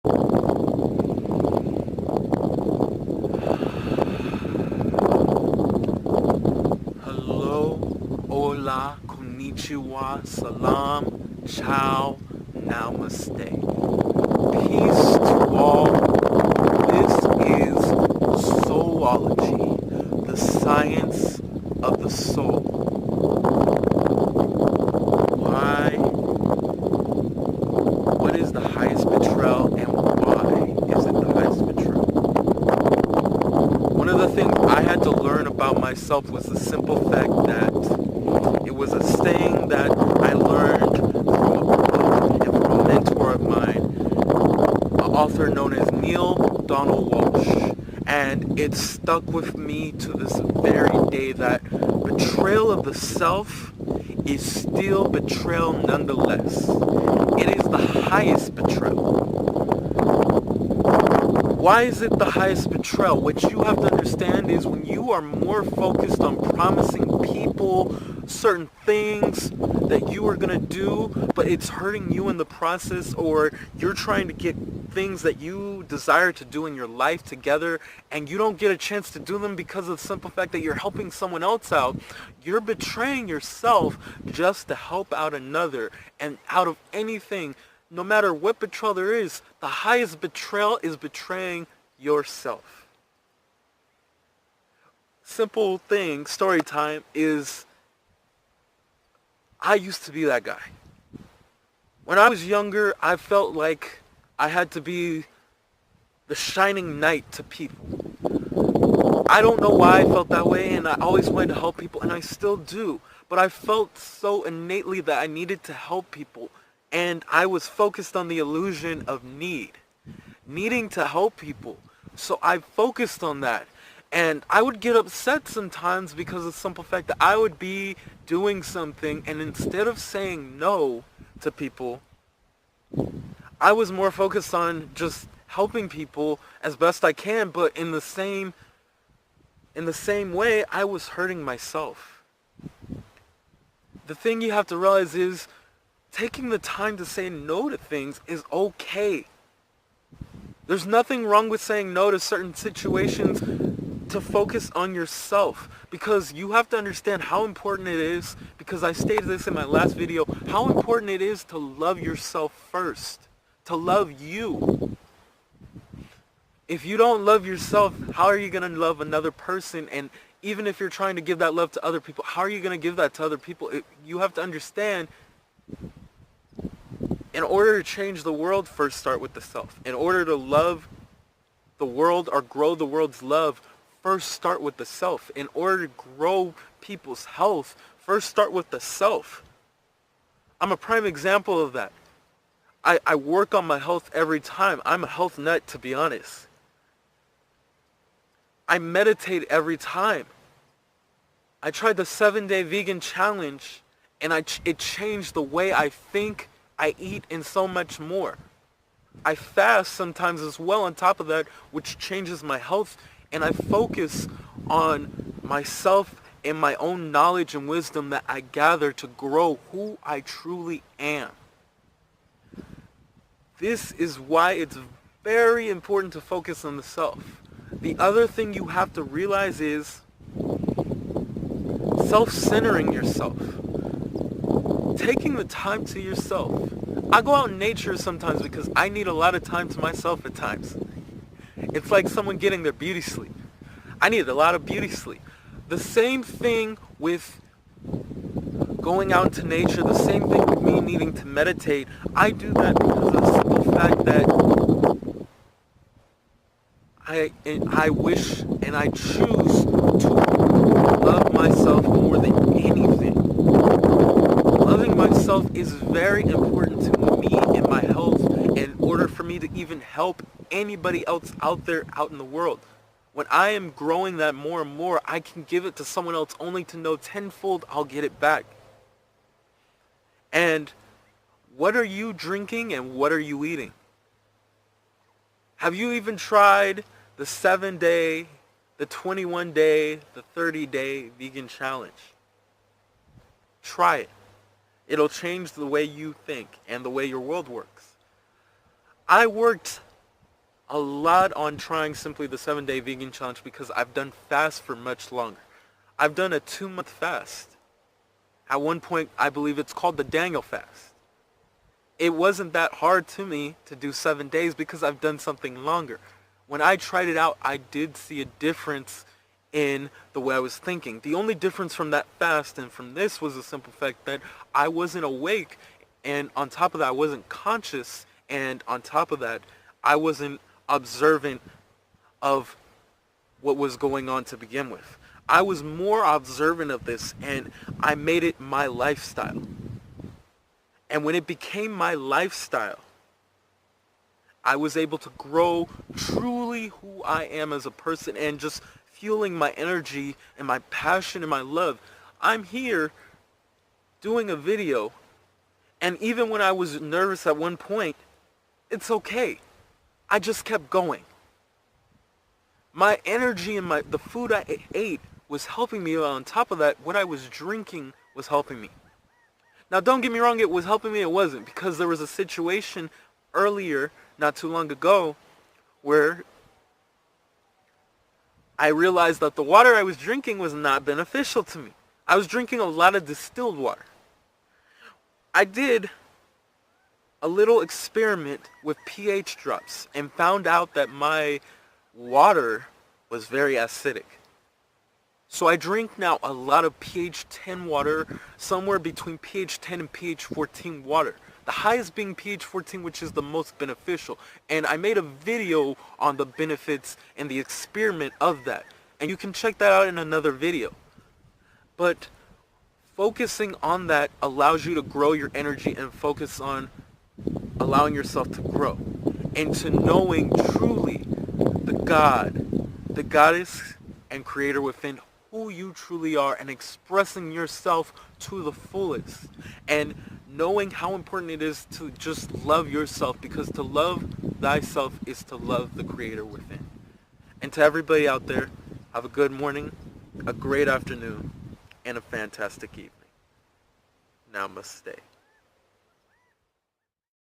Hello, Hola, Konnichiwa, Salaam, Ciao Namaste. Peace to all. This is Soulology, the science of the soul. Why? What is the highest betrayal and why is it the highest betrayal? One of the things I had to learn about myself was the simple fact that it was a saying that I learned from a book and from a mentor of mine, an author known as Neil Donald Walsh. And it stuck with me to this very day that betrayal of the self is still betrayal nonetheless. It is the highest betrayal. Why is it the highest betrayal? What you have to understand is when you are more focused on promising people certain things that you are going to do, but it's hurting you in the process, or you're trying to get things that you desire to do in your life together and you don't get a chance to do them because of the simple fact that you're helping someone else out, you're betraying yourself just to help out another. And out of anything, no matter what betrayal there is, the highest betrayal is betraying yourself. Simple thing, story time, is I used to be that guy. When I was younger, I felt like I had to be the shining knight to people. I don't know why I felt that way, and I always wanted to help people, and I still do. But I felt so innately that I needed to help people, and I was focused on the illusion of needing to help people. So I focused on that. And I would get upset sometimes because of the simple fact that I would be doing something, and instead of saying no to people, I was more focused on just helping people as best I can, but in the same way, I was hurting myself. The thing you have to realize is taking the time to say no to things is okay. There's nothing wrong with saying no to certain situations to focus on yourself, because you have to understand how important it is, because I stated this in my last video, how important it is to love yourself first, to love you. If you don't love yourself, how are you going to love another person? And even if you're trying to give that love to other people, how are you going to give that to other people? You have to understand, in order to change the world, first start with the self. In order to love the world or grow the world's love, first start with the self. In order to grow people's health, first start with the self. I'm a prime example of that. I work on my health every time. I'm a health nut, to be honest. I meditate every time. I tried the 7-day vegan challenge, and it changed the way I think, I eat, and so much more. I fast sometimes as well on top of that, which changes my health, and I focus on myself and my own knowledge and wisdom that I gather to grow who I truly am. This is why it's very important to focus on the self. The other thing you have to realize is self-centering yourself. Taking the time to yourself. I go out in nature sometimes because I need a lot of time to myself at times. It's like someone getting their beauty sleep. I need a lot of beauty sleep. The same thing with going out into nature, the same thing with me needing to meditate. I do that because of the simple fact that I wish and I choose to love myself more than anything. Loving myself is very important to me and my health in order for me to even help anybody else out there out in the world. When I am growing that more and more, I can give it to someone else only to know tenfold I'll get it back. And what are you drinking and what are you eating? Have you even tried the 7-day, the 21-day, the 30-day vegan challenge? Try it. It'll change the way you think and the way your world works. I worked a lot on trying simply the 7-day vegan challenge because I've done fasts for much longer. I've done a 2-month fast. At one point, I believe it's called the Daniel fast. It wasn't that hard to me to do 7 days because I've done something longer. When I tried it out, I did see a difference in the way I was thinking. The only difference from that fast and from this was the simple fact that I wasn't awake, and on top of that, I wasn't conscious, and on top of that, I wasn't observant of what was going on to begin with. I was more observant of this, and I made it my lifestyle. And when it became my lifestyle, I was able to grow truly who I am as a person and just fueling my energy and my passion and my love. I'm here doing a video, and even when I was nervous at one point, it's okay. I just kept going. My energy and the food I ate was helping me. On top of that, what I was drinking was helping me. Now, don't get me wrong, it was helping me, it wasn't, because there was a situation earlier, not too long ago, where I realized that the water I was drinking was not beneficial to me. I was drinking a lot of distilled water. I did a little experiment with pH drops and found out that my water was very acidic. So I drink now a lot of pH 10 water, somewhere between pH 10 and pH 14 water. The highest being pH 14, which is the most beneficial. And I made a video on the benefits and the experiment of that. And you can check that out in another video. But focusing on that allows you to grow your energy and focus on allowing yourself to grow. And to knowing truly the God, the goddess and creator within who you truly are, and expressing yourself to the fullest, and knowing how important it is to just love yourself, because to love thyself is to love the creator within. And to everybody out there, have a good morning, a great afternoon, and a fantastic evening. Namaste.